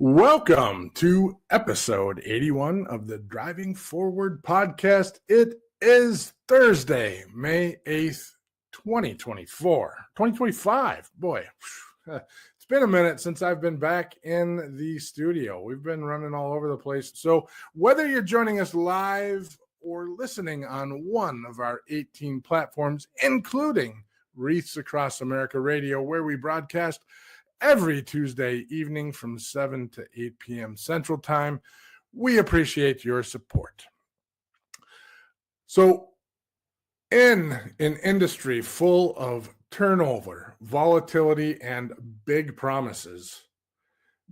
Welcome to episode 81 of the Driving Forward podcast. It is Thursday, May 8th, 2025. Boy, it's been a minute since I've been back in the studio. We've been running all over the place. So whether you're joining us live or listening on one of our 18 platforms, including Wreaths Across America Radio, where we broadcast every Tuesday evening from 7 to 8 p.m. Central Time. We appreciate your support. So, in an industry full of turnover, volatility, and big promises,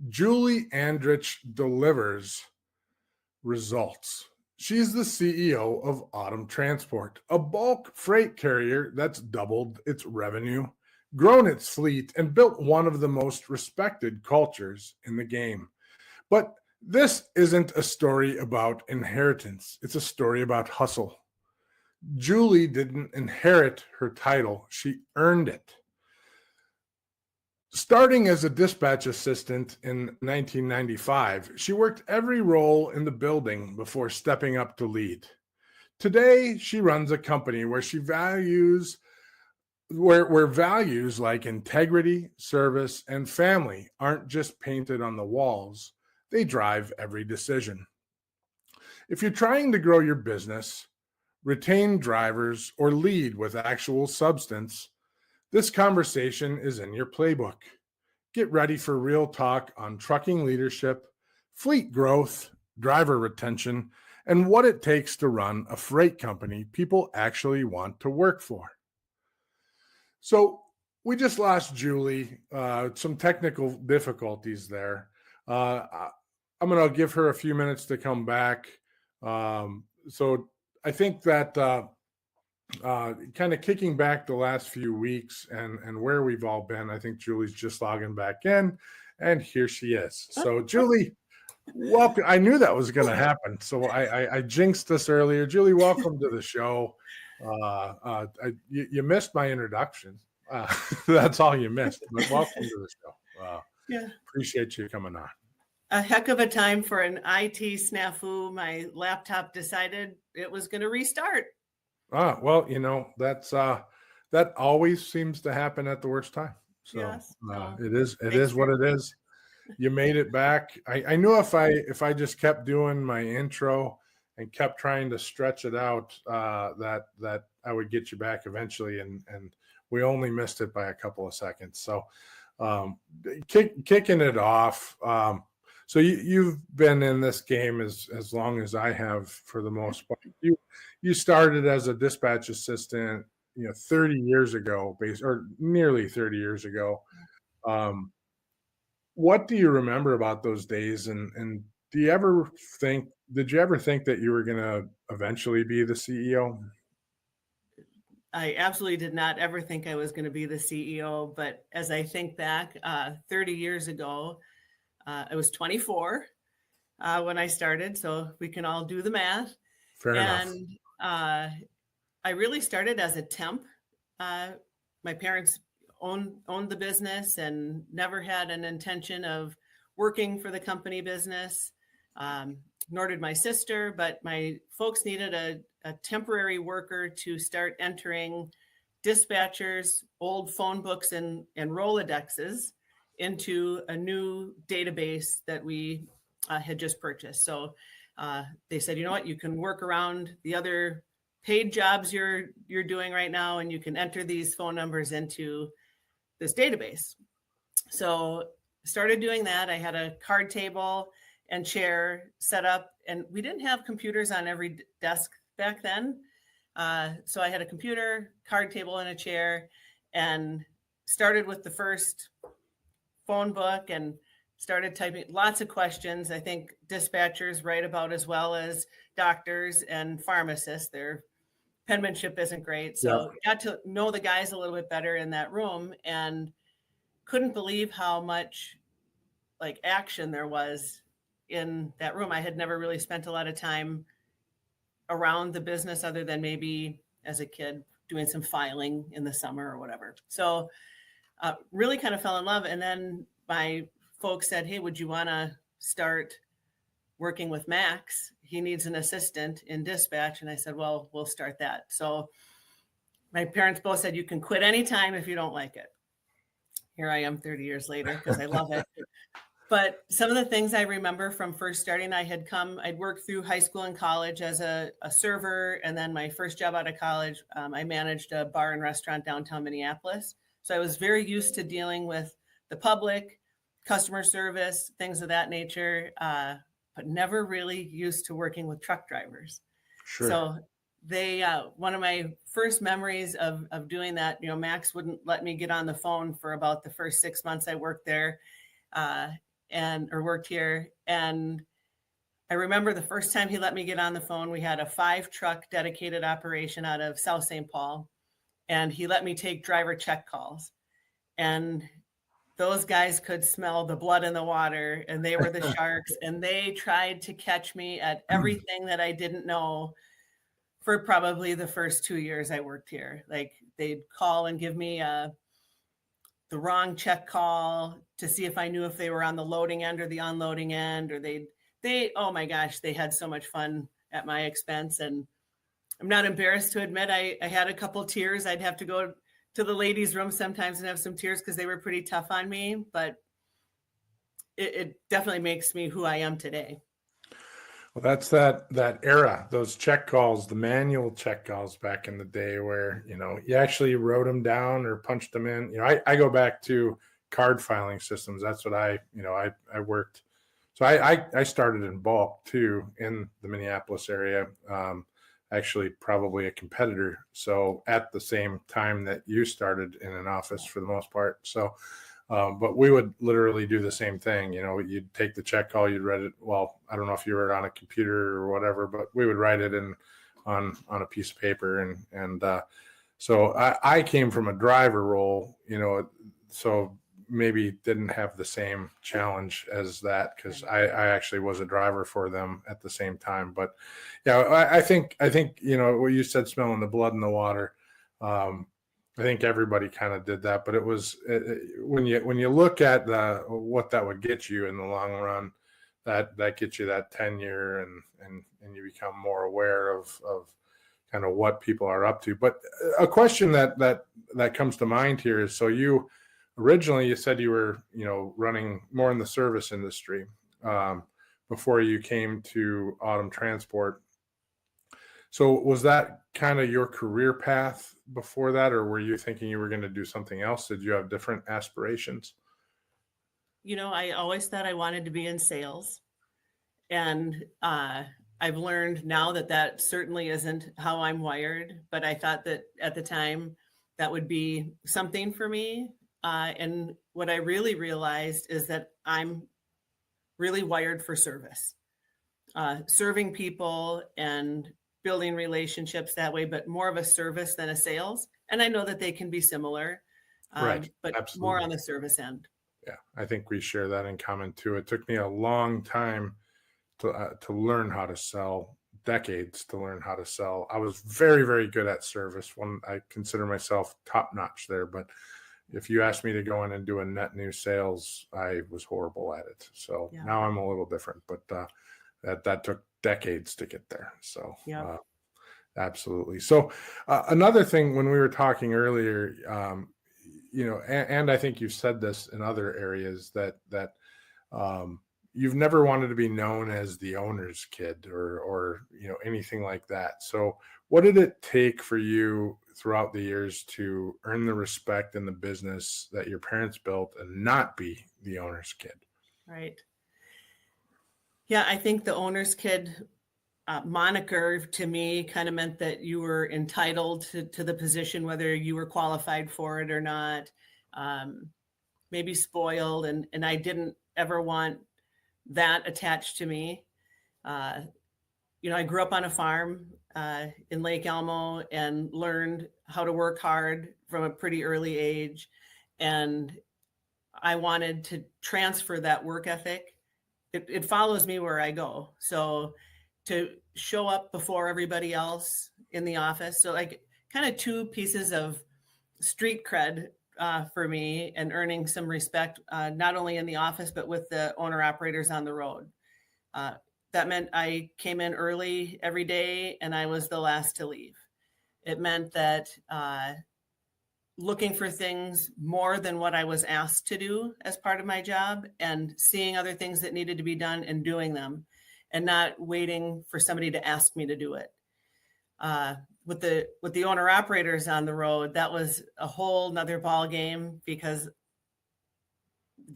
Julie Andrich delivers results. She's the CEO of Autumn Transport, a bulk freight carrier that's doubled its revenue, grown its fleet, and built one of the most respected cultures in the game. But this isn't a story about inheritance. It's a story about hustle. Julie didn't inherit her title. She earned it. Starting as a dispatch assistant in 1995, she worked every role in the building before stepping up to lead. Today, she runs a company where where values like integrity, service, and family aren't just painted on the walls, they drive every decision. If you're trying to grow your business, retain drivers, or lead with actual substance, this conversation is in your playbook. Get ready for real talk on trucking leadership, fleet growth, driver retention, and what it takes to run a freight company people actually want to work for. So we just lost Julie, some technical difficulties there. I'm going to give her a few minutes to come back. So I think that kind of kicking back the last few weeks and where we've all been, I think Julie's just logging back in, and here she is. So Julie, welcome. I knew that was going to happen. So I jinxed this earlier. Julie, welcome to the show. You missed my introduction. That's all you missed. But welcome to the show. Yeah, appreciate you coming on. A heck of a time for an IT snafu. My laptop decided it was going to restart. Well, that always seems to happen at the worst time. So yes. It is what it is. You made it back. I knew if I just kept doing my intro and kept trying to stretch it out, that I would get you back eventually, and we only missed it by a couple of seconds. So kicking it off. So you've been in this game as long as I have, for the most part. You started as a dispatch assistant, 30 years ago, or nearly 30 years ago. What do you remember about those days? And did you ever think that you were going to eventually be the CEO? I absolutely did not ever think I was going to be the CEO. But as I think back, 30 years ago, I was 24 when I started. So we can all do the math. Fair enough. And I really started as a temp. My parents owned the business and never had an intention of working for the company business, nor did my sister, but my folks needed a temporary worker to start entering dispatchers, old phone books and Rolodexes into a new database that we had just purchased. So they said, you know what, you can work around the other paid jobs you're doing right now, and you can enter these phone numbers into this database. So started doing that. I had a card table and chair set up, and we didn't have computers on every desk back then. So I had a computer, card table, and a chair, and started with the first phone book and started typing lots of questions. I think dispatchers write about as well as doctors and pharmacists. Their penmanship isn't great. So got to know the guys a little bit better in that room, and couldn't believe how much action there was in that room. I had never really spent a lot of time around the business other than maybe as a kid doing some filing in the summer or whatever. So really kind of fell in love. And then my folks said, hey, would you want to start working with Max? He needs an assistant in dispatch. And I said, well, we'll start that. So my parents both said, you can quit anytime if you don't like it. Here I am 30 years later because I love it. But some of the things I remember from first starting, I'd worked through high school and college as a server. And then my first job out of college, I managed a bar and restaurant downtown Minneapolis. So I was very used to dealing with the public, customer service, things of that nature, but never really used to working with truck drivers. Sure. So one of my first memories of doing that, Max wouldn't let me get on the phone for about the first 6 months I worked there. Or worked here. And I remember the first time he let me get on the phone, we had a 5-truck dedicated operation out of South St. Paul. And he let me take driver check calls. And those guys could smell the blood in the water, and they were the sharks. And they tried to catch me at everything that I didn't know for probably the first 2 years I worked here. Like they'd call and give me the wrong check call to see if I knew if they were on the loading end or the unloading end, or oh my gosh, they had so much fun at my expense. And I'm not embarrassed to admit I had a couple tears. I'd have to go to the ladies' room sometimes and have some tears because they were pretty tough on me, but it definitely makes me who I am today. Well, that's that era, those check calls, the manual check calls back in the day where, you actually wrote them down or punched them in. I go back to card filing systems. That's what I worked. So I started in bulk too in the Minneapolis area. Actually probably a competitor. So at the same time that you started in an office for the most part. So but we would literally do the same thing. You'd take the check call, you'd write it. Well, I don't know if you were on a computer or whatever, but we would write it on a piece of paper. And so I came from a driver role, so maybe didn't have the same challenge as that because I actually was a driver for them at the same time. But yeah, I think, what you said, smelling the blood in the water, I think everybody kind of did that, but it was when you look at what that would get you in the long run, that gets you that tenure and you become more aware of kind of what people are up to. But a question that comes to mind here is, so you originally, you said you were running more in the service industry before you came to Autumn Transport. So was that kind of your career path before that, or were you thinking you were going to do something else? Did you have different aspirations? I always thought I wanted to be in sales. And I've learned now that certainly isn't how I'm wired, but I thought that at the time that would be something for me. And what I really realized is that I'm really wired for service, serving people and building relationships that way, but more of a service than a sales. And I know that they can be similar, Right. but Absolutely. more on the service end. Yeah, I think we share that in common too. It took me a long time to learn how to sell, decades to learn how to sell. I was very, very good at service. I consider myself top notch there, but if you asked me to go in and do a net new sales, I was horrible at it. So Yeah. Now I'm a little different, but that took decades to get there. So Yeah. Absolutely. So another thing, when we were talking earlier, and I think you've said this in other areas, that you've never wanted to be known as the owner's kid or anything like that. So what did it take for you throughout the years to earn the respect in the business that your parents built and not be the owner's kid? Right. Yeah, I think the owner's kid moniker to me kind of meant that you were entitled to the position, whether you were qualified for it or not, maybe spoiled. And I didn't ever want that attached to me. I grew up on a farm in Lake Elmo and learned how to work hard from a pretty early age. And I wanted to transfer that work ethic. It follows me where I go. So to show up before everybody else in the office. So like kind of two pieces of street cred for me and earning some respect, not only in the office, but with the owner operators on the road. That meant I came in early every day and I was the last to leave. It meant that looking for things more than what I was asked to do as part of my job and seeing other things that needed to be done and doing them and not waiting for somebody to ask me to do it. With the owner operators on the road, that was a whole nother ball game because,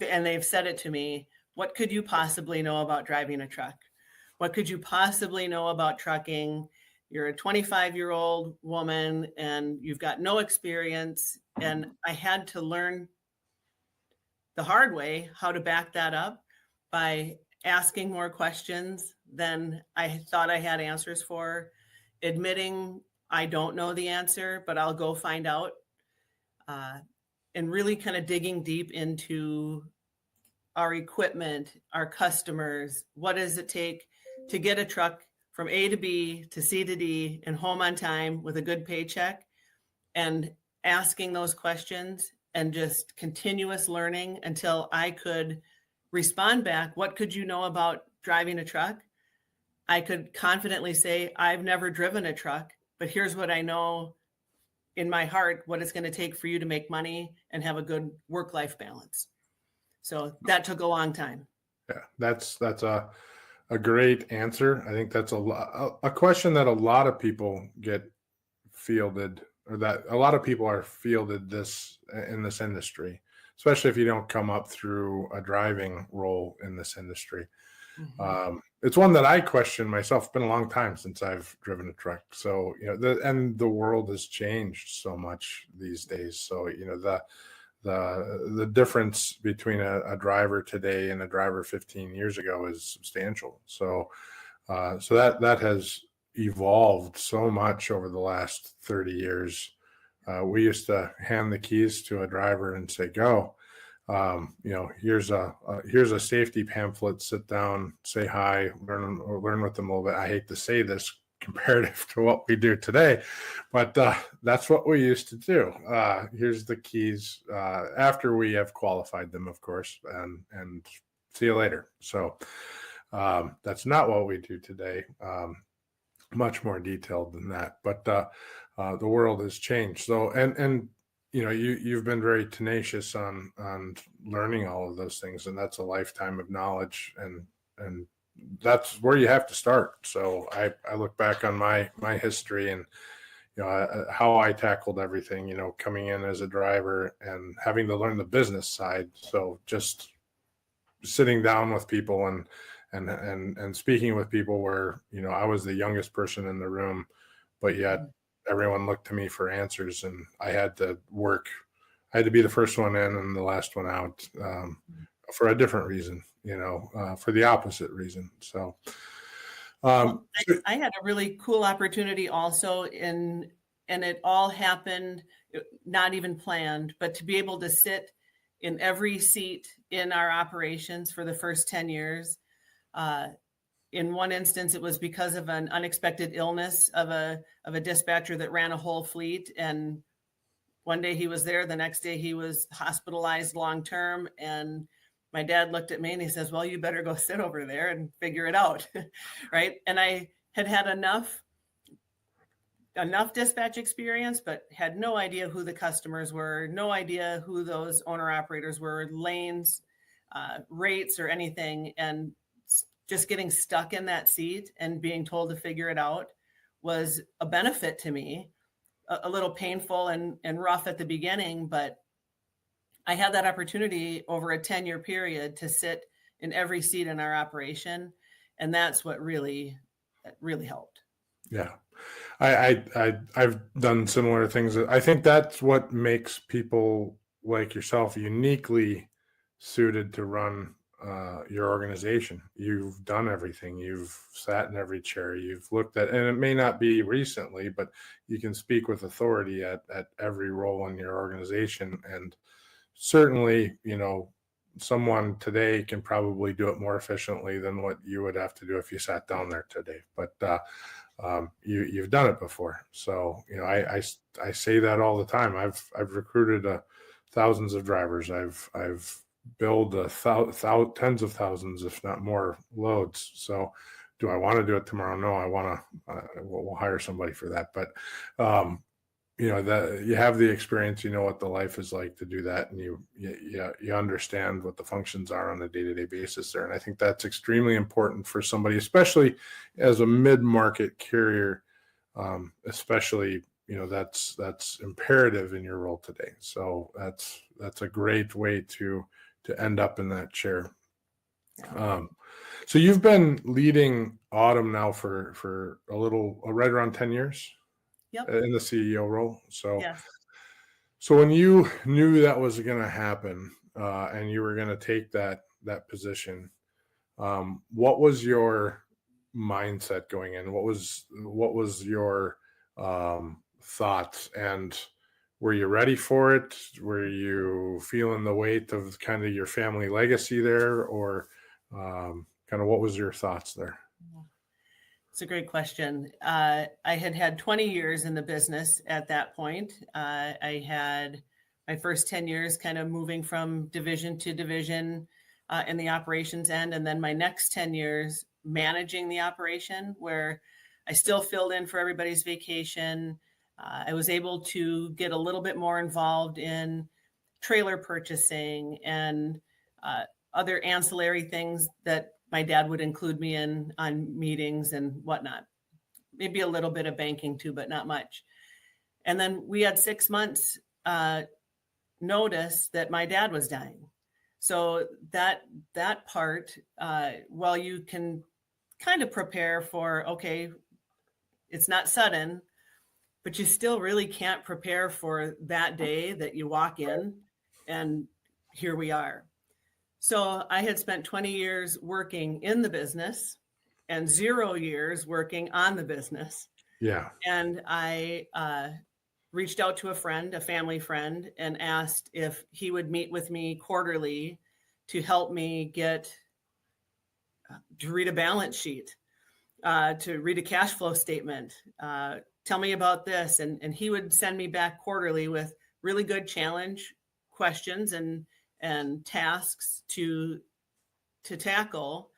and they've said it to me, what could you possibly know about driving a truck? What could you possibly know about trucking? You're a 25-year-old woman and you've got no experience. And I had to learn the hard way how to back that up by asking more questions than I thought I had answers for, admitting I don't know the answer, but I'll go find out, and really kind of digging deep into our equipment, our customers. What does it take to get a truck from A to B to C to D and home on time with a good paycheck? And asking those questions and just continuous learning until I could respond back. What could you know about driving a truck? I could confidently say, I've never driven a truck, but here's what I know in my heart, what it's going to take for you to make money and have a good work-life balance. So that took a long time. Yeah, that's a great answer. I think that's a question that a lot of people get fielded, or that a lot of people are fielded this in this industry, especially if you don't come up through a driving role in this industry. Mm-hmm. It's one that I question myself. It's been a long time since I've driven a truck. So, the world has changed so much these days. So, the difference between a driver today and a driver 15 years ago is substantial. So, that has evolved so much over the last 30 years. We used to hand the keys to a driver and say, go. Here's a safety pamphlet, sit down, say hi, learn with them a little bit. I hate to say this comparative to what we do today, but that's what we used to do. Here's the keys, after we have qualified them, of course, and see you later. So that's not what we do today. Much more detailed than that, but the world has changed. So, and you've been very tenacious on learning all of those things, and that's a lifetime of knowledge, and that's where you have to start. So I look back on my history and how I tackled everything, coming in as a driver and having to learn the business side. So just sitting down with people and speaking with people where I was the youngest person in the room, but yet everyone looked to me for answers, and I had to be the first one in and the last one out, for a different reason, for the opposite reason. So I had a really cool opportunity also and it all happened, not even planned, but to be able to sit in every seat in our operations for the first 10 years. In one instance, it was because of an unexpected illness of a dispatcher that ran a whole fleet. And one day he was there, the next day he was hospitalized long-term. And my dad looked at me and he says, well, you better go sit over there and figure it out. Right. And I had enough dispatch experience, but had no idea who the customers were, no idea who those owner operators were, lanes, rates, or anything. And just getting stuck in that seat and being told to figure it out was a benefit to me, a little painful and rough at the beginning, but I had that opportunity over a 10-year period to sit in every seat in our operation. And that's what really helped. Yeah. I've done similar things. I think that's what makes people like yourself uniquely suited to run your organization. You've done everything. You've sat in every chair. You've looked at, and it may not be recently, but you can speak with authority at every role in your organization. And certainly, someone today can probably do it more efficiently than what you would have to do if you sat down there today. But you've done it before. So, I say that all the time. I've recruited a thousands of drivers. I've billed tens of thousands, if not more, loads. So, do I want to do it tomorrow? No, I want to. We'll hire somebody for that. But that you have the experience, you know what the life is like to do that, and you understand what the functions are on a day-to-day basis there. And I think that's extremely important for somebody, especially as a mid-market carrier, especially that's imperative in your role today. So that's a great way to end up in that chair. So you've been leading Autumn now for right around 10 years. Yep. In the CEO role. So, yes. So when you knew that was going to happen, and you were going to take that position, what was your mindset going in? What was your thoughts? And were you ready for it? Were you feeling the weight of kind of your family legacy there, or kind of what was your thoughts there? It's a great question. I had 20 years in the business at that point. I had my first 10 years kind of moving from division to division in the operations end. And then my next 10 years managing the operation, where I still filled in for everybody's vacation. I was able to get a little bit more involved in trailer purchasing and other ancillary things that my dad would include me in on meetings and whatnot. Maybe a little bit of banking too, but not much. And then we had 6 months notice that my dad was dying. So that part, while you can kind of prepare for, okay, it's not sudden, but you still really can't prepare for that day that you walk in and here we are. So I had spent 20 years working in the business and 0 years working on the business. Yeah. And I reached out to a family friend, and asked if he would meet with me quarterly to help me get to read a balance sheet, to read a cash flow statement, tell me about this. And he would send me back quarterly with really good challenge questions and tasks to tackle.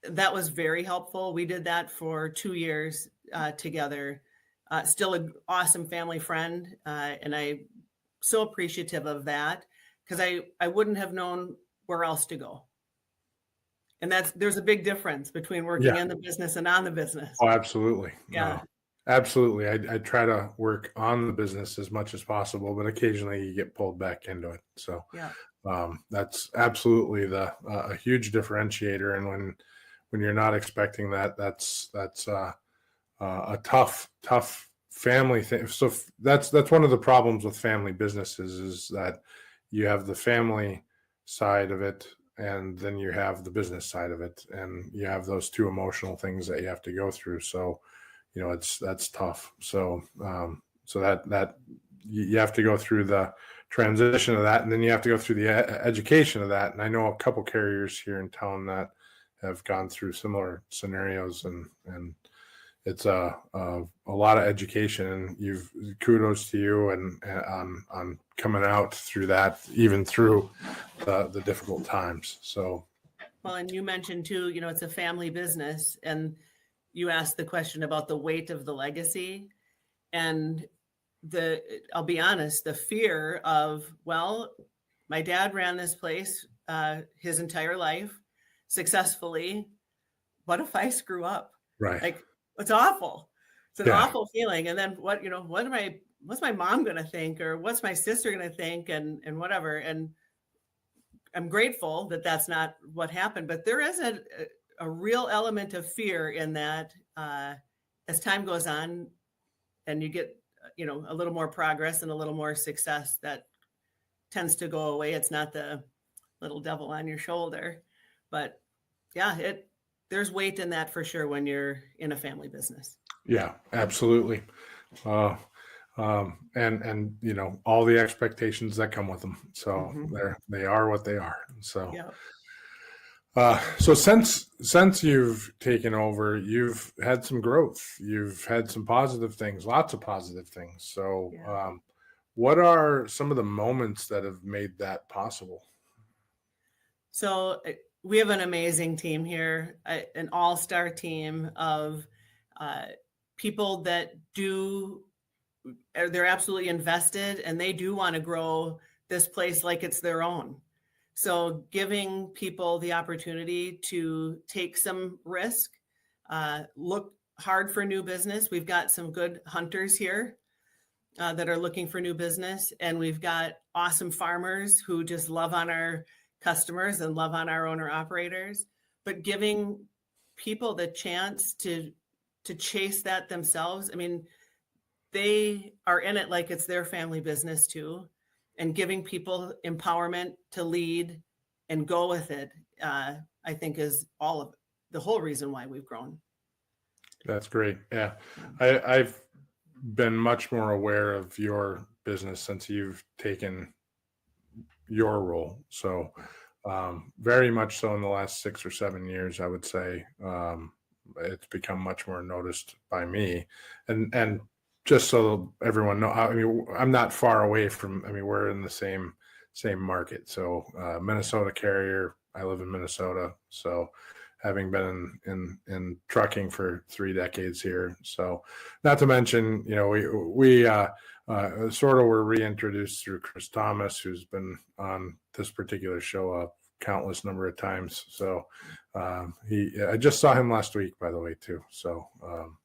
That was very helpful. We did that for 2 years together. Still an awesome family friend, and I'm so appreciative of that, because I wouldn't have known where else to go. And there's a big difference between working in the business and on the business. Oh, absolutely. Yeah. No, absolutely. I try to work on the business as much as possible, but occasionally you get pulled back into it. So Yeah. That's absolutely a huge differentiator. And when you're not expecting that, that's a tough family thing. So that's one of the problems with family businesses, is that you have the family side of it, and then you have the business side of it, and you have those two emotional things that you have to go through. So, that's tough. So, that you have to go through the transition of that, and then you have to go through the education of that. And I know a couple carriers here in town that have gone through similar scenarios, and it's a lot of education, and kudos to you and on coming out through that, even through the difficult times. So, well, and you mentioned too, it's a family business, and you asked the question about the weight of the legacy, and I'll be honest, the fear of, well, my dad ran this place his entire life successfully. What if I screw up? right. Like, it's awful. It's an awful feeling. And then what's my mom going to think, or what's my sister going to think, and whatever. And I'm grateful that that's not what happened, but there is a real element of fear in that as time goes on and you get, a little more progress and a little more success, that tends to go away. It's not the little devil on your shoulder, but yeah, there's weight in that for sure when you're in a family business. Yeah, absolutely. And all the expectations that come with them. So they are what they are. So, so since you've taken over, you've had some growth, you've had some positive things, lots of positive things. So, What are some of the moments that have made that possible? So we have an amazing team here, an all-star team of uh, people that they're absolutely invested and they do want to grow this place like it's their own. So giving people the opportunity to take some risk, look hard for new business. We've got some good hunters here that are looking for new business. And we've got awesome farmers who just love on our customers and love on our owner operators, but giving people the chance to chase that themselves. I mean, they are in it like it's their family business too, and giving people empowerment to lead and go with it, I think is all of the whole reason why we've grown. That's great. Yeah. I've been much more aware of your business since you've taken your role. So, very much so in the last 6 or 7 years, I would say, it's become much more noticed by me. And just so everyone know, I mean, I'm not far away from. I mean, we're in the same market. So, Minnesota carrier. I live in Minnesota, so having been in trucking for 3 decades here. So, not to mention, we sort of were reintroduced through Chris Thomas, who's been on this particular show a countless number of times. So, I just saw him last week, by the way, too. So,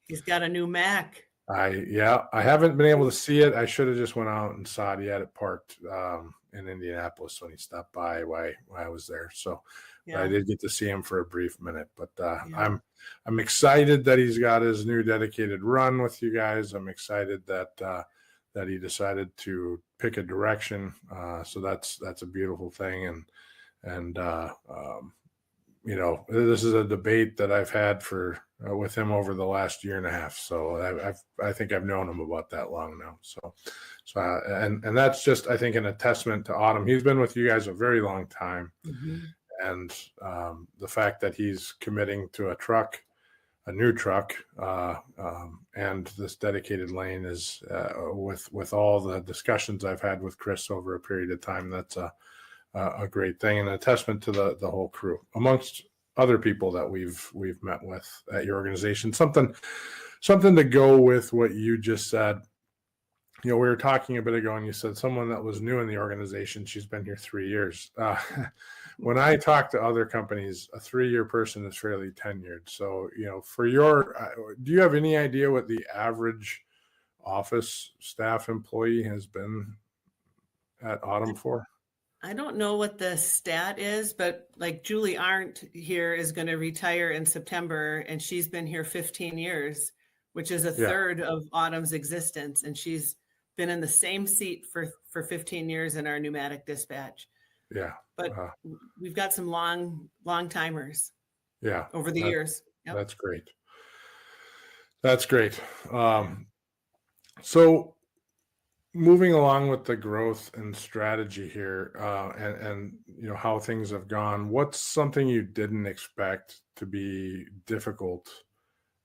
He's got a new Mac. I haven't been able to see it. I should have just went out and saw it. He had it parked in Indianapolis when he stopped by while I was there. So, I Yeah. did get to see him for a brief minute, but Yeah. I'm excited that he's got his new dedicated run with you guys. I'm excited that he decided to pick a direction. So that's a beautiful thing, and this is a debate that I've had with him over the last year and a half. So I think I've known him about that long now. And that's just, I think, a testament to Autumn. He's been with you guys a very long time. Mm-hmm. And the fact that he's committing to a new truck, and this dedicated lane is, with all the discussions I've had with Chris over a period of time, that's a great thing and a testament to the whole crew, amongst other people that we've met with at your organization. Something to go with what you just said. We were talking a bit ago, and you said someone that was new in the organization, she's been here 3 years. When I talk to other companies, a 3-year person is fairly tenured. So, do you have any idea what the average office staff employee has been at Autumn for? I don't know what the stat is, but like Julie Arndt here is going to retire in September, and she's been here 15 years, which is a Yeah. third of Autumn's existence. And she's been in the same seat for 15 years in our pneumatic dispatch. Yeah. But we've got some long timers Yeah. over the years. Yep. That's great. That's great. So moving along with the growth and strategy here, and how things have gone, what's something you didn't expect to be difficult,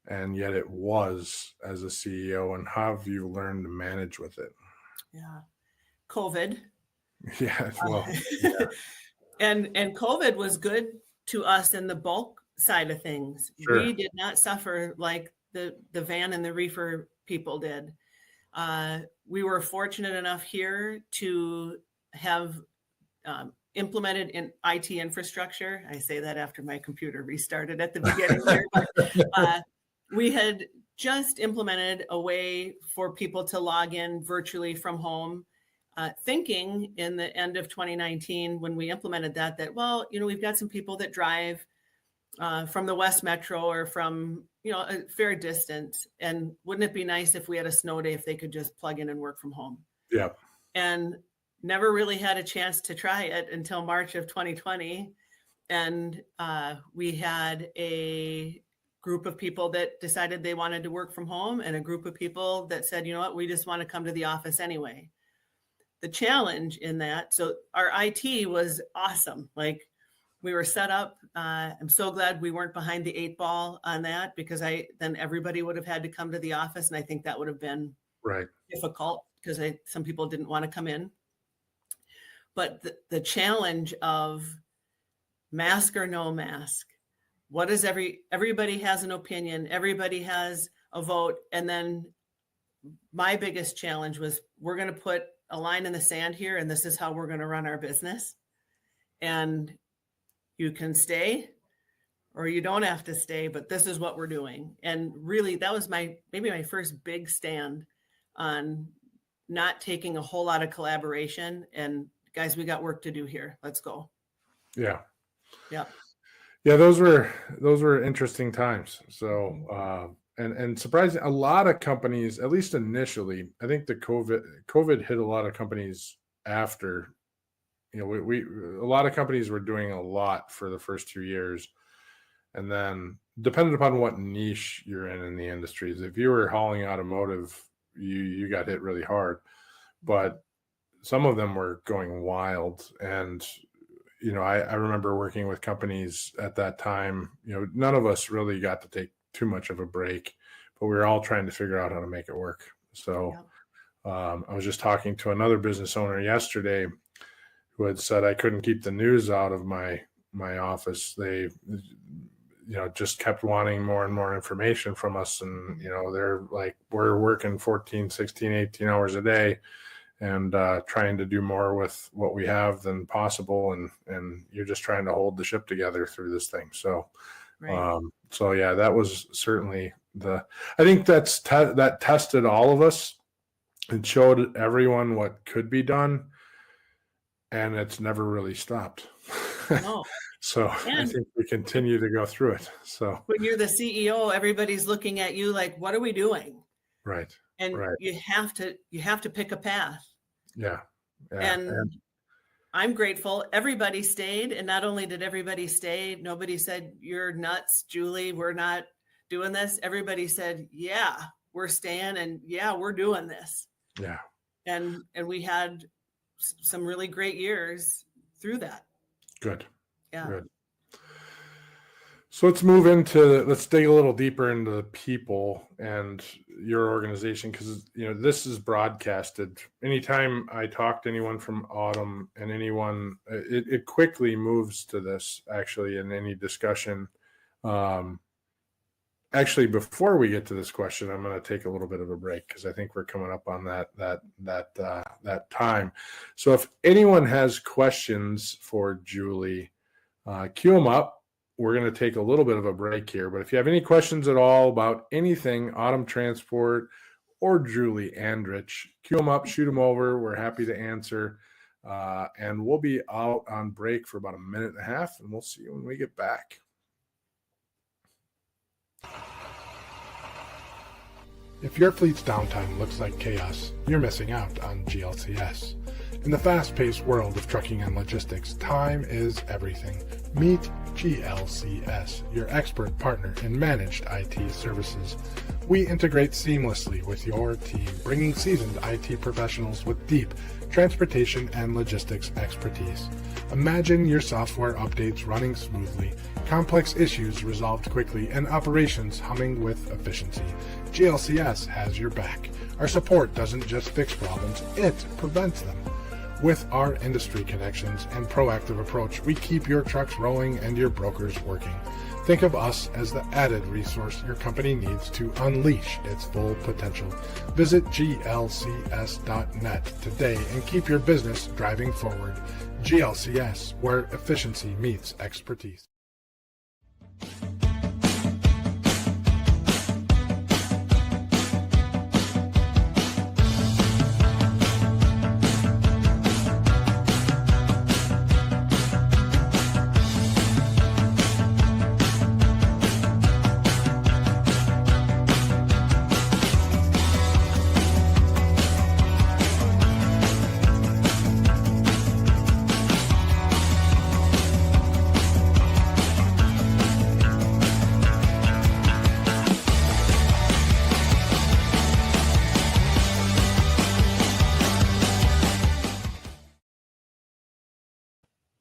and yet it was as a CEO, and how have you learned to manage with it? Yeah. COVID. Yeah. Well, And COVID was good to us in the bulk side of things. Sure. We did not suffer like the van and the reefer people did. We were fortunate enough here to have implemented in IT infrastructure. I say that after my computer restarted at the beginning here. But, we had just implemented a way for people to log in virtually from home, thinking in the end of 2019 when we implemented that, we've got some people that drive from the West Metro or from, a fair distance. And wouldn't it be nice if we had a snow day if they could just plug in and work from home? Yeah. And never really had a chance to try it until March of 2020. And we had a group of people that decided they wanted to work from home and a group of people that said, we just want to come to the office anyway. The challenge in that, so our IT was awesome. Like, we were set up. I'm so glad we weren't behind the 8 ball on that, because then everybody would have had to come to the office. And I think that would have been Right. difficult because some people didn't want to come in. But the challenge of mask or no mask, what is everybody has an opinion, everybody has a vote. And then my biggest challenge was, we're going to put a line in the sand here, and this is how we're going to run our business. And you can stay or you don't have to stay, but this is what we're doing. And really, that was maybe my first big stand on not taking a whole lot of collaboration. And guys, we got work to do here. Let's go. Yeah. Yeah. Yeah, those were interesting times. So and surprising, a lot of companies, at least initially, I think the COVID hit a lot of companies after. We a lot of companies were doing a lot for the first 2 years, and then depending upon what niche you're in the industries, if you were hauling automotive, you got hit really hard. But some of them were going wild, and I remember working with companies at that time. None of us really got to take too much of a break, but we were all trying to figure out how to make it work. So I was just talking to another business owner yesterday who had said, I couldn't keep the news out of my office. They just kept wanting more and more information from us. And, they're like, we're working 14, 16, 18 hours a day and trying to do more with what we have than possible. And you're just trying to hold the ship together through this thing. So, Right. so yeah, that was certainly I think that tested all of us and showed everyone what could be done. And it's never really stopped. No. So I And think we continue to go through it. So when you're the CEO, everybody's looking at you like, what are we doing? right. And you have to pick a path. Yeah. And I'm grateful everybody stayed. And not only did everybody stay, nobody said, you're nuts, Julie, we're not doing this. Everybody said, yeah, we're staying, and yeah, we're doing this. Yeah. And we had some really great years through that. Good. Yeah. Good. So let's dig a little deeper into the people and your organization, because this is broadcasted. Anytime I talk to anyone from Autumn, and anyone, it quickly moves to this, actually, in any discussion. Actually, before we get to this question, I'm going to take a little bit of a break, because I think we're coming up on that time. So if anyone has questions for Julie, queue them up. We're going to take a little bit of a break here, but if you have any questions at all about anything Autumn Transport or Julie Andrich, queue them up, shoot them over. We're happy to answer. And we'll be out on break for about a minute and a half, and we'll see you when we get back. If your fleet's downtime looks like chaos, you're missing out on GLCS. In the fast-paced world of trucking and logistics, time is everything. Meet GLCS, your expert partner in managed IT services. We integrate seamlessly with your team, bringing seasoned IT professionals with deep transportation and logistics expertise. Imagine your software updates running smoothly, complex issues resolved quickly, and operations humming with efficiency. GLCS has your back. Our support doesn't just fix problems, it prevents them. With our industry connections and proactive approach, we keep your trucks rolling and your brokers working. Think of us as the added resource your company needs to unleash its full potential. Visit glcs.net today and keep your business driving forward. GLCS, where efficiency meets expertise.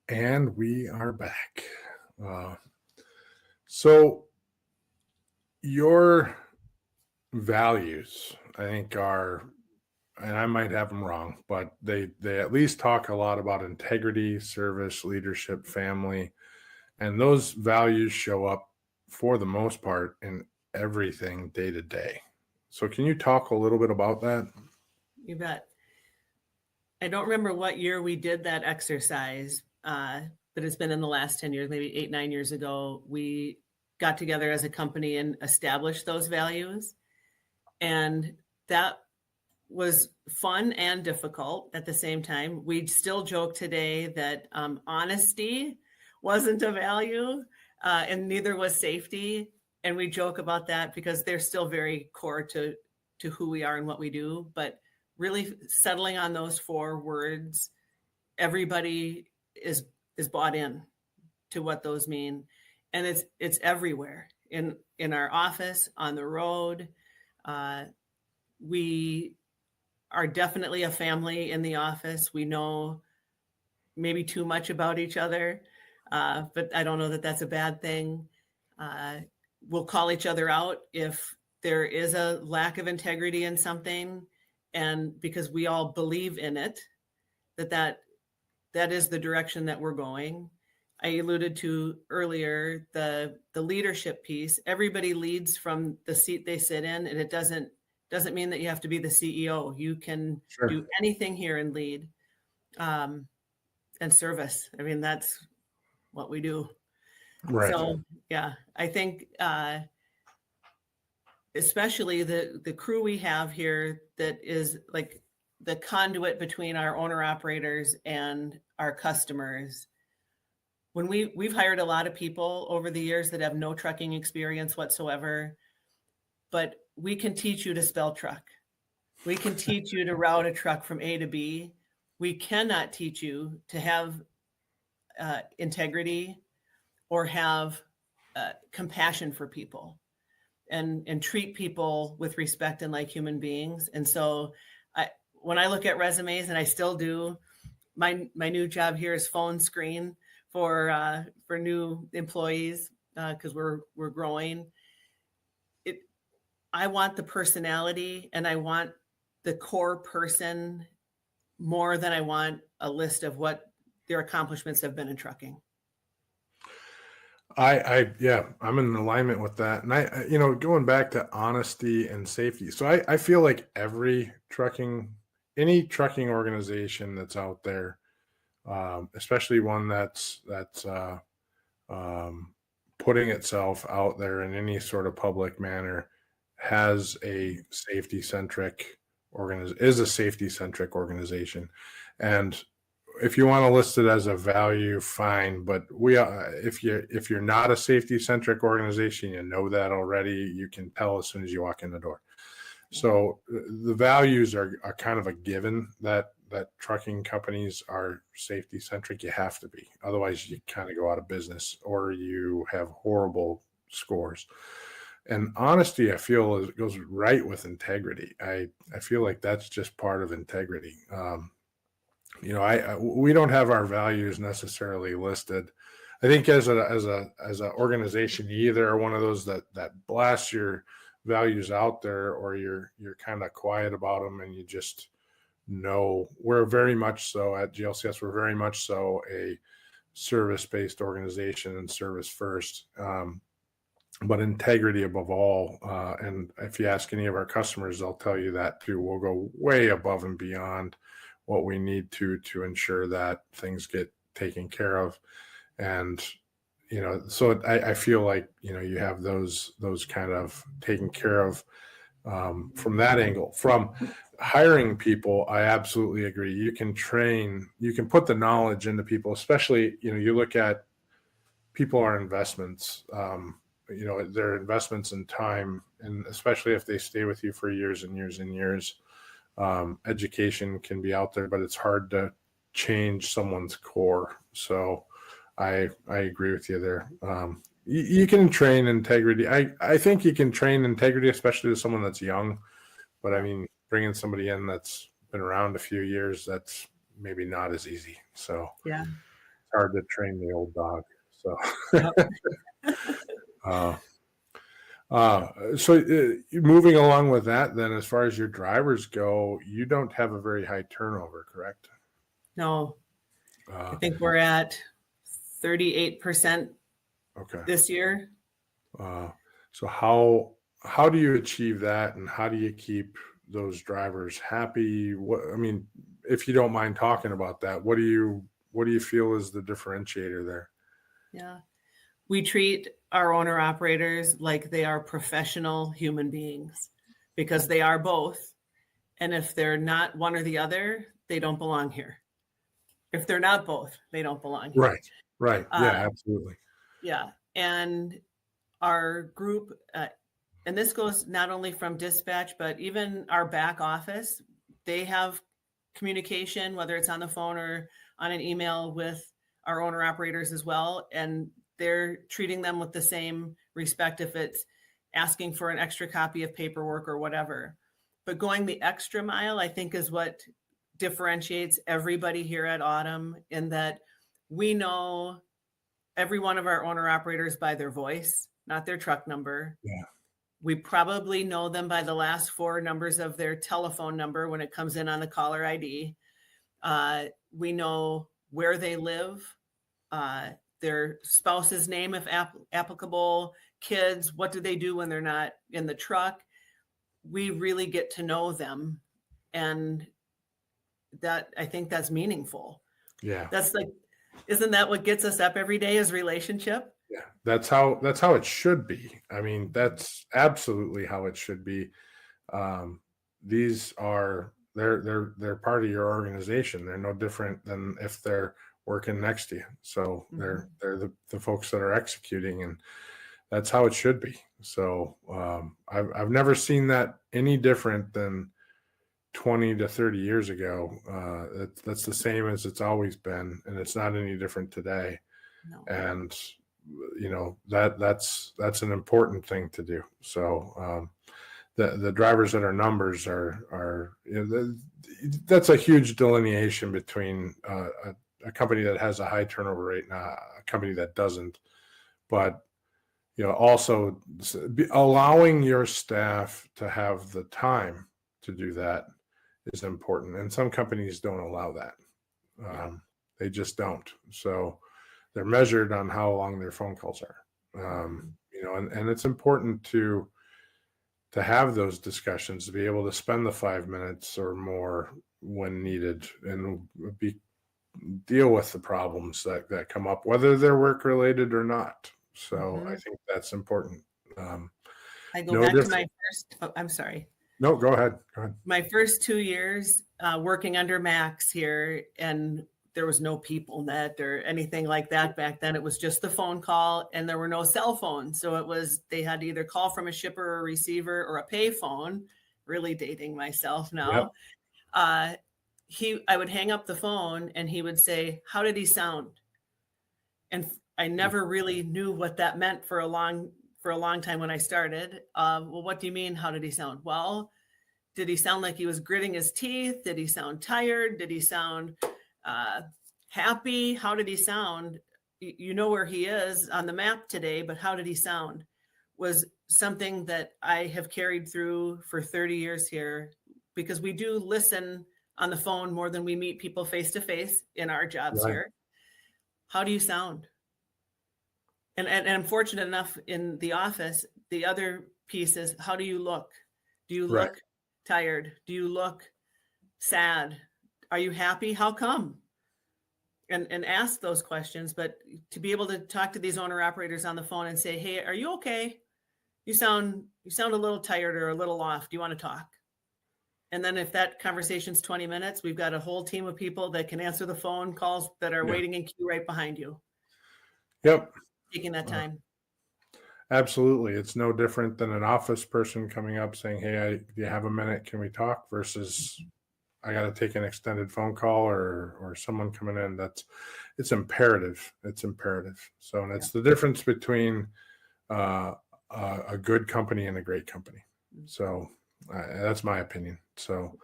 And we are back. So your values, I think, are and I might have them wrong, but they at least talk a lot about integrity, service, leadership, family, and those values show up for the most part in everything day to day. So can you talk a little bit about that? You bet. I don't remember what year we did that exercise, but it's been in the last 10 years, maybe 8, 9 years ago. We got together as a company and established those values. And that was fun and difficult at the same time. We still joke today that honesty wasn't a value, and neither was safety. And we joke about that because they're still very core to who we are and what we do. But really settling on those 4 words, everybody is bought in to what those mean, and it's everywhere in our office, on the road. We are definitely a family in the office. We know maybe too much about each other, but I don't know that that's a bad thing. We'll call each other out if there is a lack of integrity in something, and because we all believe in it, that is the direction that we're going. I alluded to earlier the leadership piece. Everybody leads from the seat they sit in, and it doesn't mean that you have to be the CEO. You can do anything here and lead. And service. I mean, that's what we do. Right. So yeah, I think especially the crew we have here that is like the conduit between our owner operators and our customers. When we've hired a lot of people over the years that have no trucking experience whatsoever, but we can teach you to spell truck. We can teach you to route a truck from A to B. We cannot teach you to have integrity or have compassion for people and treat people with respect and like human beings. And so when I look at resumes, and I still do, my new job here is phone screen for new employees because we're growing. I want the personality, and I want the core person more than I want a list of what their accomplishments have been in trucking. Yeah, I'm in alignment with that. And going back to honesty and safety. So I feel like any trucking organization that's out there, especially one that's putting itself out there in any sort of public manner, has a safety centric organization. And if you want to list it as a value, fine. But if you're not a safety centric organization, you know that already. You can tell as soon as you walk in the door. So the values are kind of a given that trucking companies are safety centric. You have to be, otherwise you kind of go out of business or you have horrible scores. And honesty, I feel, goes right with integrity. I feel like that's just part of integrity. We don't have our values necessarily listed. I think as a organization, you either are one of those that blasts your values out there, or you're kind of quiet about them, and you just know. We're very much so at GLCS. We're very much so a service-based organization and service first. But integrity above all. And if you ask any of our customers, they'll tell you that too. We'll go way above and beyond what we need to ensure that things get taken care of. And, so I feel like, you have those kind of taken care of from that angle. From hiring people, I absolutely agree. You can train, you can put the knowledge into people, especially, you look at people are investments. Their investments in time, and especially if they stay with you for years and years and years. Education can be out there, but it's hard to change someone's core. So I agree with you there. You can train integrity. I think you can train integrity, especially to someone that's young. But I mean, bringing somebody in that's been around a few years, that's maybe not as easy. So yeah, it's hard to train the old dog. So. Yep. Moving along with that, then, as far as your drivers go, you don't have a very high turnover, correct? No, I Uh, think we're at 38% okay. this year. Uh, so how do you achieve that, and how do you keep those drivers happy? I mean, if you don't mind talking about that, what do you feel is the differentiator there? Yeah. We treat our owner operators like they are professional human beings because they are both. And if they're not one or the other, they don't belong here. If they're not both, they don't belong here. Right. Right. Yeah, Uh, absolutely. yeah. And our group, and this goes not only from dispatch, but even our back office, they have communication, whether it's on the phone or on an email with our owner operators as well. And they're treating them with the same respect if it's asking for an extra copy of paperwork or whatever. But going the extra mile, I think, is what differentiates everybody here at Autumn, in that we know every one of our owner operators by their voice, not their truck number. Yeah. We probably know them by the last four numbers of their telephone number when it comes in on the caller ID. We know where they live, their spouse's name, if applicable, kids, what do they do when they're not in the truck. We really get to know them. And that, I think that's meaningful. Yeah. That's like, isn't that what gets us up every day, is relationship? Yeah. That's how it should be. I mean, that's absolutely how it should be. These are they're part of your organization. They're no different than if they're working next to you. So they're the folks that are executing, and that's how it should be. So I've never seen that any different than 20 to 30 years ago. That's the same as it's always been, and it's not any different today. No. And that's an important thing to do. So the drivers that are numbers that's a huge delineation between a company that has a high turnover rate and a company that doesn't. But also allowing your staff to have the time to do that is important, and some companies don't allow that. They just don't. So they're measured on how long their phone calls are. And it's important to have those discussions, to be able to spend the 5 minutes or more when needed, and deal with the problems that come up, whether they're work related or not. So I think that's important. I go No back to different. I'm sorry. No, go ahead. My first 2 years working under Max here, and there was no people net or anything like that back then. It was just the phone call, and there were no cell phones. So they had to either call from a shipper or receiver or a pay phone. Really dating myself now. Yep. I would hang up the phone and he would say, "How did he sound?" And I never really knew what that meant for a long time when I started. Well, what do you mean? How did he sound? Well, did he sound like he was gritting his teeth? Did he sound tired? Did he sound happy? How did he sound? You know where he is on the map today, but how did he sound? Was something that I have carried through for 30 years here, because we do listen on the phone more than we meet people face to face in our jobs here. How do you sound? And I'm fortunate enough in the office. The other piece is, how do you look? Do you look tired? Do you look sad? Are you happy? How come? And ask those questions. But to be able to talk to these owner operators on the phone and say, "Hey, are you okay? You sound a little tired or a little off. Do you want to talk?" And then if that conversation's 20 minutes, we've got a whole team of people that can answer the phone calls that are waiting in queue right behind you. Yep. Taking that time. Absolutely. It's no different than an office person coming up saying, "Hey, do you have a minute? Can we talk?" versus I got to take an extended phone call or someone coming in. It's imperative. It's imperative. So, and it's the difference between a good company and a great company. So that's my opinion. So,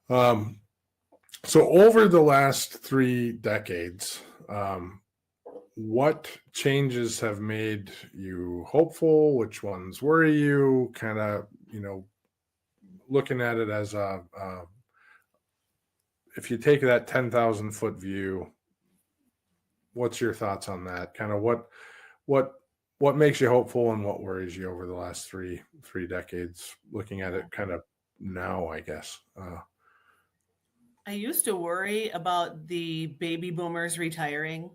so over the last 3 decades, what changes have made you hopeful? Which ones worry you? Kind of, looking at it as if you take that 10,000-foot view, what's your thoughts on that? Kind of what makes you hopeful and what worries you over the last three decades? Looking at it kind of now, I guess. I used to worry about the baby boomers retiring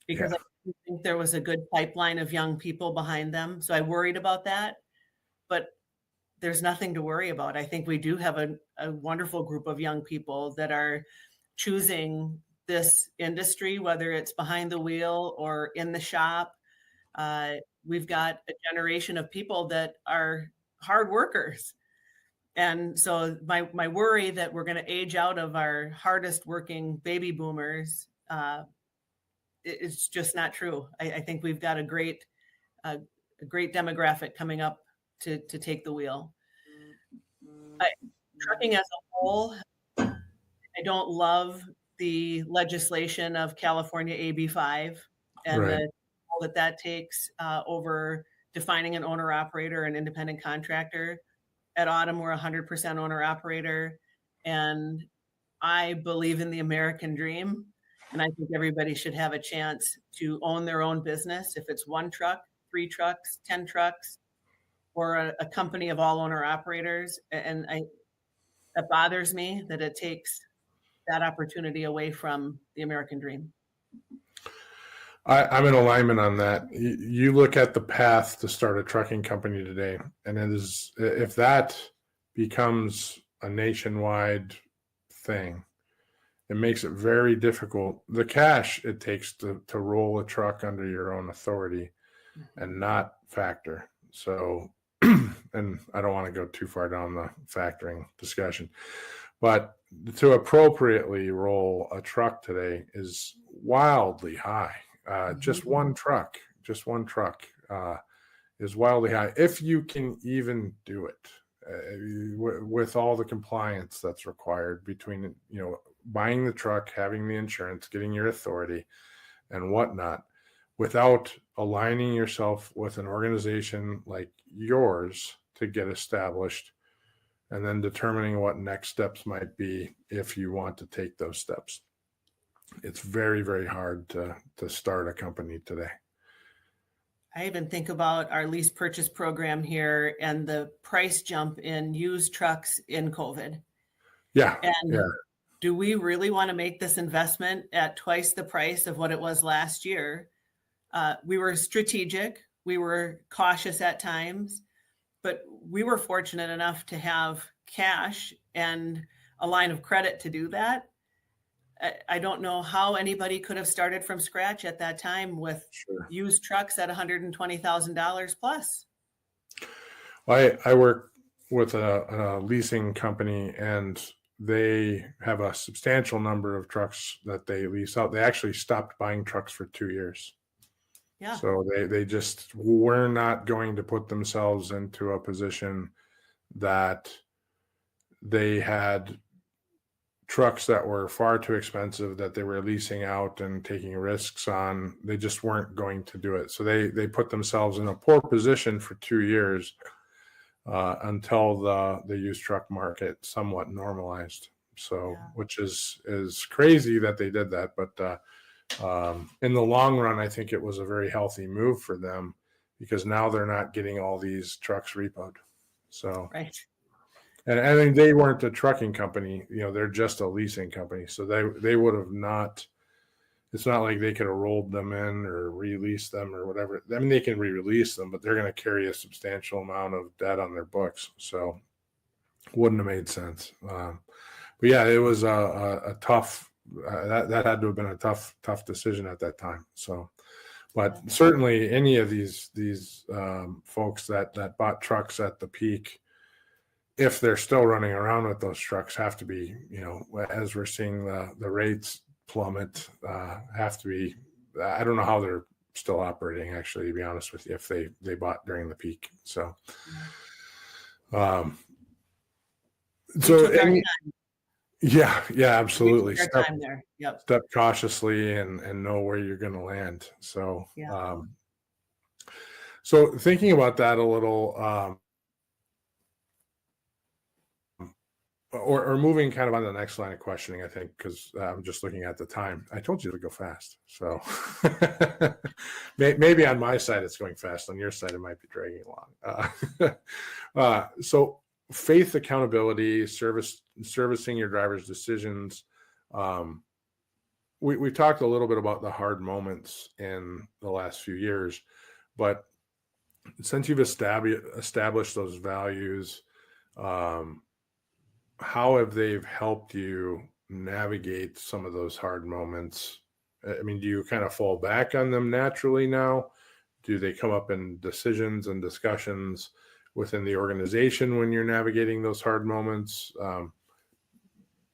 because Yeah, I didn't think there was a good pipeline of young people behind them. So I worried about that. But there's nothing to worry about. I think we do have a wonderful group of young people that are choosing this industry, whether it's behind the wheel or in the shop. We've got a generation of people that are hard workers. And so my worry that we're going to age out of our hardest working baby boomers, it's just not true. I think we've got a great demographic coming up to take the wheel. Trucking as a whole, I don't love the legislation of California AB5 and right. the role that takes over defining an owner operator and independent contractor. At Autumn, we're 100% owner operator, and I believe in the American dream. And I think everybody should have a chance to own their own business. If it's one truck, 3 trucks, 10 trucks, or a company of all owner operators. And that bothers me that it takes that opportunity away from the American dream. I'm in alignment on that. You look at the path to start a trucking company today, and it is, if that becomes a nationwide thing, it makes it very difficult. The cash it takes to roll a truck under your own authority and not factor. So, and I don't want to go too far down the factoring discussion, but to appropriately roll a truck today is wildly high. Just one truck is wildly high. If you can even do it with all the compliance that's required between, buying the truck, having the insurance, getting your authority and whatnot, without aligning yourself with an organization like yours to get established and then determining what next steps might be if you want to take those steps. It's very, very hard to start a company today. I even think about our lease purchase program here and the price jump in used trucks in COVID. Yeah. And Yeah. do we really want to make this investment at twice the price of what it was last year? We were strategic. We were cautious at times, but we were fortunate enough to have cash and a line of credit to do that. I don't know how anybody could have started from scratch at that time with used trucks at $120,000 plus. I work with a leasing company, and they have a substantial number of trucks that they lease out. They actually stopped buying trucks for 2 years. Yeah. So they just were not going to put themselves into a position that they had trucks that were far too expensive that they were leasing out and taking risks on. They just weren't going to do it. So they put themselves in a poor position for 2 years until the used truck market somewhat normalized. So, yeah. Which is crazy that they did that. But in the long run, I think it was a very healthy move for them because now they're not getting all these trucks repoed. So, right. And I think they weren't a trucking company, they're just a leasing company. So they would have not, it's not like they could have rolled them in or released them or whatever. I mean, they can re-release them, but they're going to carry a substantial amount of debt on their books. So wouldn't have made sense. But yeah, it was a tough, that had to have been a tough decision at that time. So, but certainly any of these folks that bought trucks at the peak, if they're still running around with those trucks, have to be, as we're seeing the rates plummet, have to be, I don't know how they're still operating, actually, to be honest with you, if they bought during the peak. So, Yeah, We absolutely. took our time there. Yep. Step cautiously and know where you're going to land. So, Yeah. so thinking about that a little, or moving kind of on to the next line of questioning, I think, because I'm just looking at the time. I told you to go fast. So maybe on my side it's going fast. On your side, it might be dragging along. So faith, accountability, servicing your driver's decisions. We talked a little bit about the hard moments in the last few years, but since you've established those values, um, how have they helped you navigate some of those hard moments? I mean, do you kind of fall back on them naturally now? Do they come up in decisions and discussions within the organization when you're navigating those hard moments?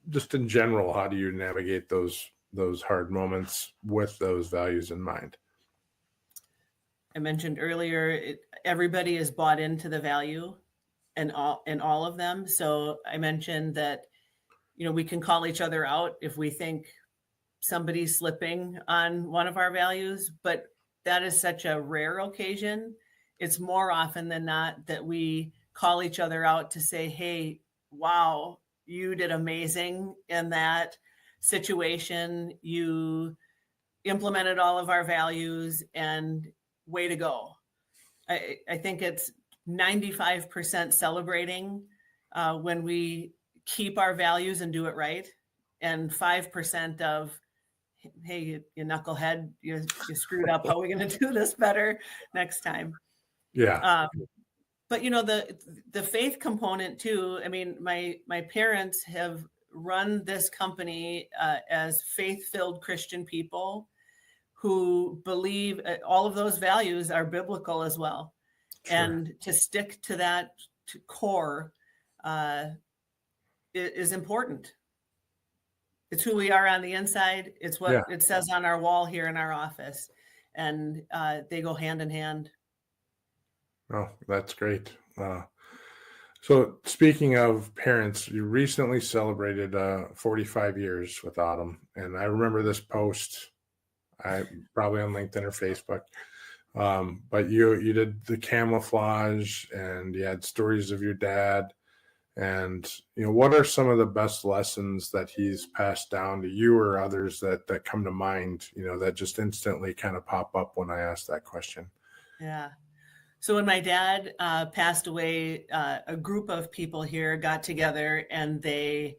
Just in general, how do you navigate those hard moments with those values in mind? I mentioned earlier, everybody is bought into the value and all of them. So I mentioned that, we can call each other out if we think somebody's slipping on one of our values, but that is such a rare occasion. It's more often than not that we call each other out to say, hey, wow, you did amazing in that situation. You implemented all of our values and way to go. I think it's 95% celebrating when we keep our values and do it right, and 5% of, hey, you knucklehead, you screwed up. How are we going to do this better next time? Yeah. But the faith component too. I mean, my parents have run this company as faith-filled Christian people who believe all of those values are biblical as well. Sure. And to stick to that core is important. It's who we are on the inside. It's what it says on our wall here in our office. And they go hand in hand. Oh, that's great. So speaking of parents, you recently celebrated 45 years with Autumn. And I remember this post, probably on LinkedIn or Facebook. But you did the camouflage and you had stories of your dad. And, what are some of the best lessons that he's passed down to you or others that come to mind, that just instantly kind of pop up when I ask that question? Yeah. So when my dad passed away, a group of people here got together and they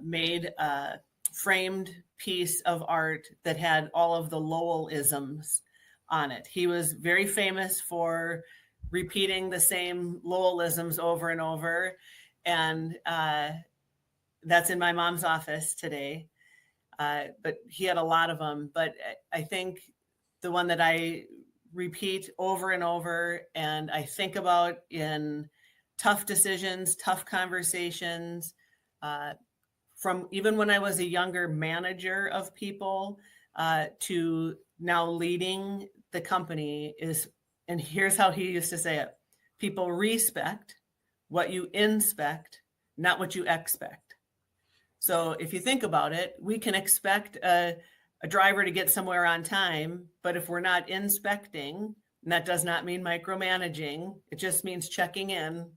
made a framed piece of art that had all of the Lowell-isms on it. He was very famous for repeating the same Lowell-isms over and over. And that's in my mom's office today. But he had a lot of them. But I think the one that I repeat over and over and I think about in tough decisions, tough conversations, from even when I was a younger manager of people to now leading the company is, and here's how he used to say it: people respect what you inspect, not what you expect. So if you think about it, we can expect a driver to get somewhere on time, but if we're not inspecting, and that does not mean micromanaging, it just means checking in.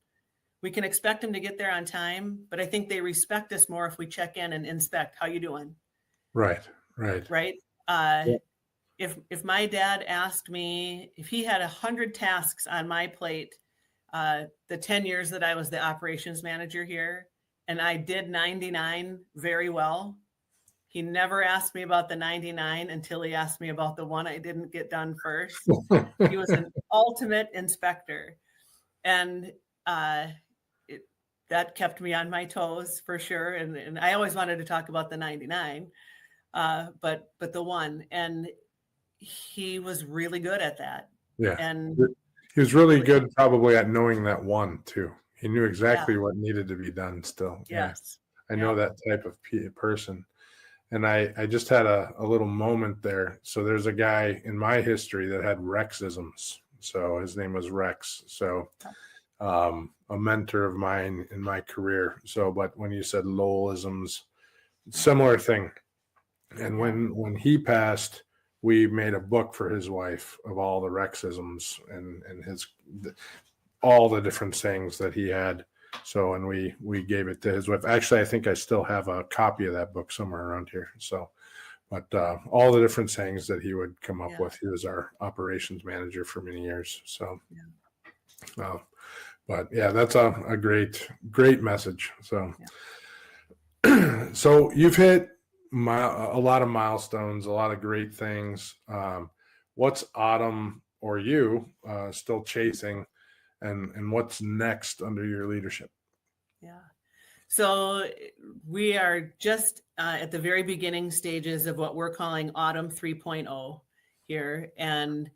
We can expect them to get there on time, but I think they respect us more if we check in and inspect. How you doing? Right. If my dad asked me if he had 100 tasks on my plate, the 10 years that I was the operations manager here, and I did 99 very well, he never asked me about the 99 until he asked me about the one I didn't get done first. He was an ultimate inspector. And that kept me on my toes for sure. And I always wanted to talk about the 99, but the one. And he was really good at that. Yeah. And he was really good probably at knowing that one too. He knew exactly what needed to be done still. Yes. I know that type of person. And I just had a little moment there. So there's a guy in my history that had Rexisms. So his name was Rex. So a mentor of mine in my career. So, but when you said Lowellisms, similar thing. And when he passed, we made a book for his wife of all the Rexisms and all the different sayings that he had. So, and we gave it to his wife. Actually, I think I still have a copy of that book somewhere around here. So, but all the different sayings that he would come up with. He was our operations manager for many years. So, but yeah, that's a great message. So, so you've hit a lot of milestones, a lot of great things. What's Autumn or you still chasing, and what's next under your leadership? Yeah. So we are just at the very beginning stages of what we're calling Autumn 3.0 here. And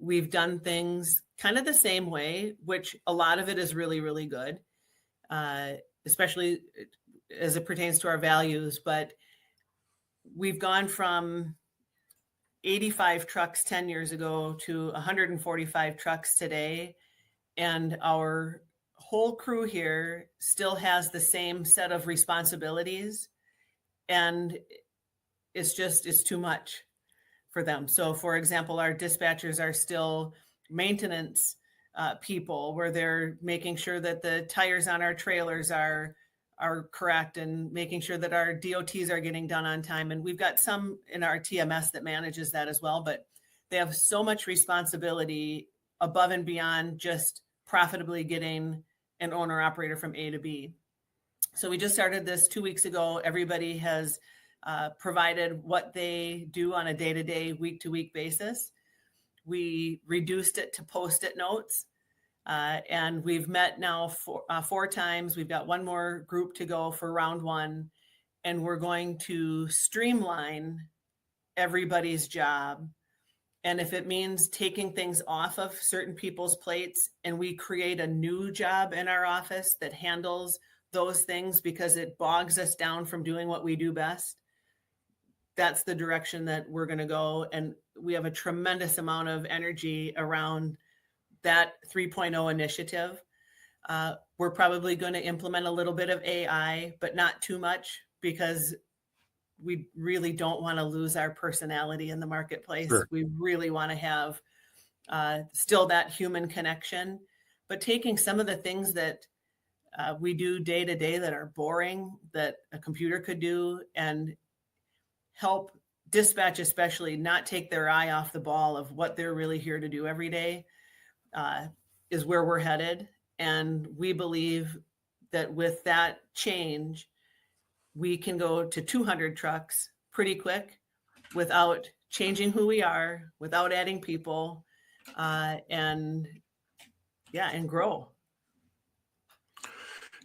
we've done things kind of the same way, which a lot of it is really, really good, especially as it pertains to our values. But we've gone from 85 trucks 10 years ago to 145 trucks today. And our whole crew here still has the same set of responsibilities, and it's too much for them. So for example, our dispatchers are still maintenance people, where they're making sure that the tires on our trailers are correct and making sure that our DOTs are getting done on time. And we've got some in our TMS that manages that as well, but they have so much responsibility above and beyond just profitably getting an owner operator from A to B. So we just started this 2 weeks ago. Everybody has provided what they do on a day-to-day, week-to-week basis. We reduced it to Post-it notes, and we've met now four times. We've got one more group to go for round one, and we're going to streamline everybody's job. And if it means taking things off of certain people's plates and we create a new job in our office that handles those things because it bogs us down from doing what we do best, that's the direction that we're going to go. And we have a tremendous amount of energy around that 3.0 initiative. We're probably going to implement a little bit of AI, but not too much, because we really don't want to lose our personality in the marketplace. Sure. We really want to have still that human connection, but taking some of the things that we do day to day that are boring, that a computer could do, and help dispatch especially not take their eye off the ball of what they're really here to do every day, is where we're headed. And we believe that with that change, we can go to 200 trucks pretty quick without changing who we are, without adding people, and grow.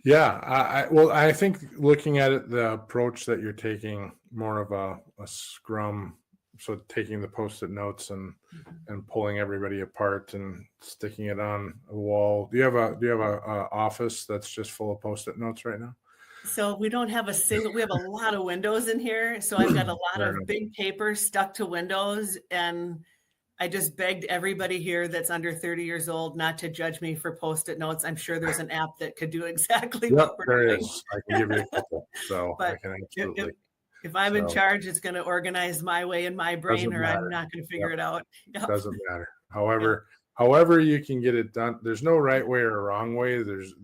Yeah, I think looking at it, the approach that you're taking, more of a scrum, so taking the Post-it notes and pulling everybody apart and sticking it on a wall. Do you have a office that's just full of Post-it notes right now? So we don't have we have a lot of windows in here. So I've got a lot of big paper stuck to windows, and I just begged everybody here that's under 30 years old not to judge me for Post-it notes. I'm sure there's an app that could do exactly what we're doing. Is. I can give you a couple. So I can absolutely. If I'm in charge, it's going to organize my way in my brain, or I'm not going to figure it out. Yep. Doesn't matter. However you can get it done. There's no right way or wrong way. There's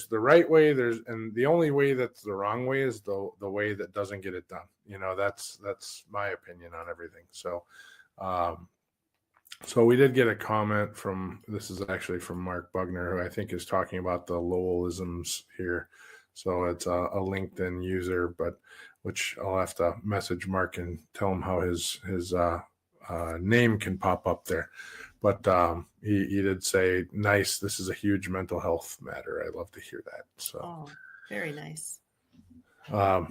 the right way, and the only way that's the wrong way is the way that doesn't get it done. That's my opinion on everything. So so we did get a comment this is actually from Mark Bugner, who I think is talking about the Lowellisms here. So it's a LinkedIn user, but which I'll have to message Mark and tell him how his name can pop up there. But he did say, nice, this is a huge mental health matter. I love to hear that. So very nice. I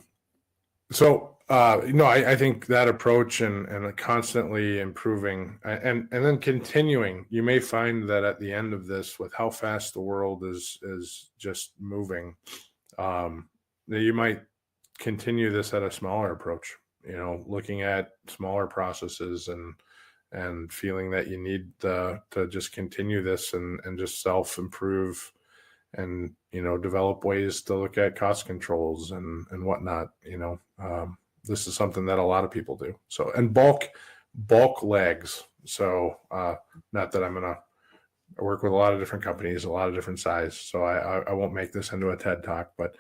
think that approach and constantly improving and then continuing, you may find that at the end of this, with how fast the world is just moving, you might continue this at a smaller approach, looking at smaller processes and feeling that you need to just continue this and just self-improve and develop ways to look at cost controls and whatnot. This is something that a lot of people do. So, and bulk legs. So not that I'm gonna work with a lot of different companies, a lot of different size. So I won't make this into a TED talk, but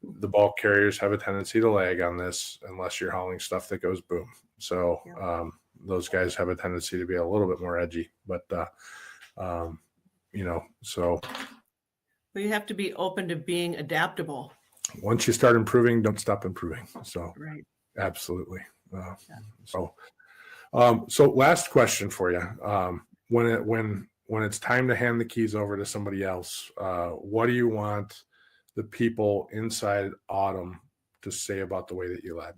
the bulk carriers have a tendency to lag on this unless you're hauling stuff that goes boom. So those guys have a tendency to be a little bit more edgy, but so Well, you have to be open to being adaptable. once you start improving, don't stop improving. So Right. absolutely. So last question for you. When it's time to hand the keys over to somebody else, what do you want the people inside Autumn to say about the way that you led?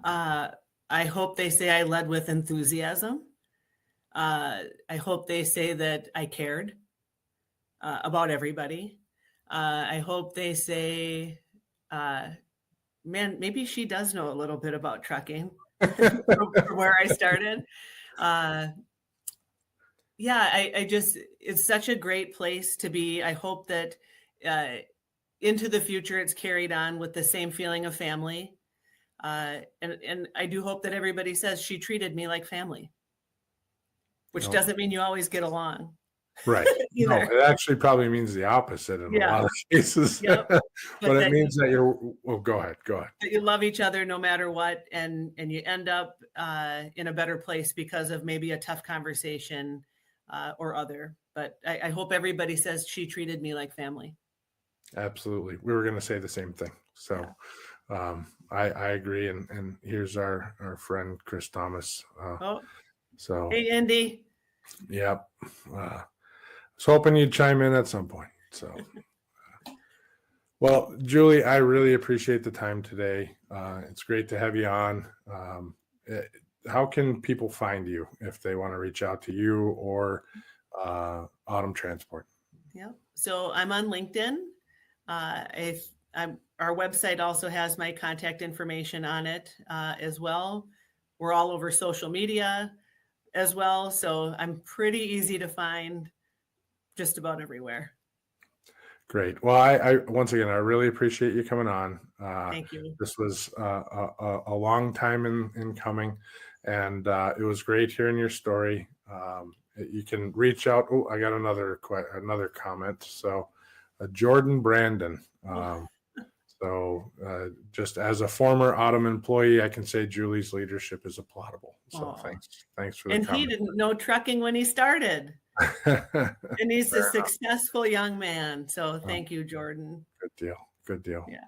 I hope they say I led with enthusiasm. I hope they say that I cared about everybody. I hope they say, man, maybe she does know a little bit about trucking from where I started. I just, it's such a great place to be. I hope that into the future, it's carried on with the same feeling of family. And I do hope that everybody says she treated me like family, which doesn't mean you always get along. Right. No, it actually probably means the opposite in a lot of cases. Yep. But it means that go ahead. That you love each other no matter what, and you end up in a better place because of maybe a tough conversation or other. But I hope everybody says she treated me like family. Absolutely. We were going to say the same thing. So I agree. And here's our friend, Chris Thomas. So hey, Andy. Yep. I was hoping you'd chime in at some point. So, well, Julie, I really appreciate the time today. It's great to have you on. How can people find you if they want to reach out to you or Autumn Transport? Yeah. So I'm on LinkedIn. Our website also has my contact information on it as well. We're all over social media as well. So I'm pretty easy to find just about everywhere. Great. Well, I once again, I really appreciate you coming on. Thank you. This was a long time in coming, and it was great hearing your story. You can reach out. Oh, I got another comment. So, Jordan Brandon. Just as a former Autumn employee, I can say Julie's leadership is applaudable. So thanks for the comment. And he didn't know trucking when he started. And he's a successful young man. So thank you, Jordan. Good deal. Yeah.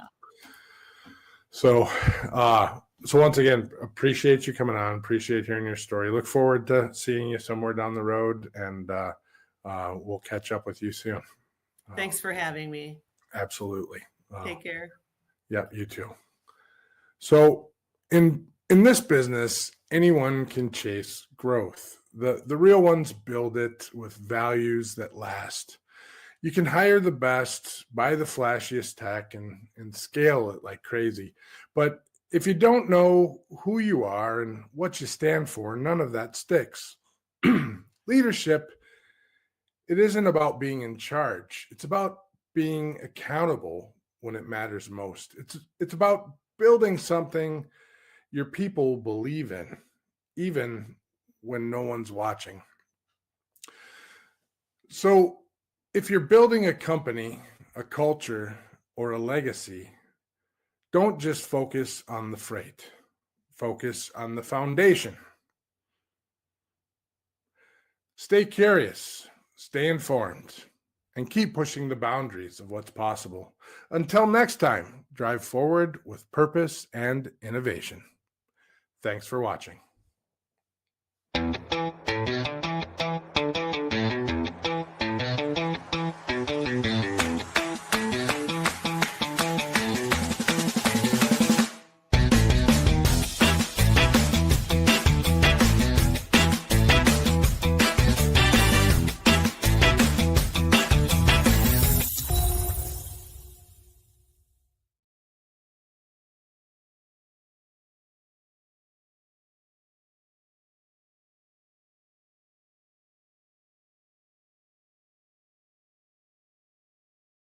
So once again, appreciate you coming on. Appreciate hearing your story. Look forward to seeing you somewhere down the road, and we'll catch up with you soon. Thanks for having me. Absolutely. Take care. Yeah, you too. So in this business, anyone can chase growth. The real ones build it with values that last. You can hire the best, buy the flashiest tech, and scale it like crazy. But if you don't know who you are and what you stand for, none of that sticks. Leadership, it isn't about being in charge. It's about being accountable when it matters most. It's about building something your people believe in, even when no one's watching. So if you're building a company, a culture, or a legacy, don't just focus on the freight. Focus on the foundation. Stay curious, stay informed, and keep pushing the boundaries of what's possible. Until next time, drive forward with purpose and innovation. Thanks for watching.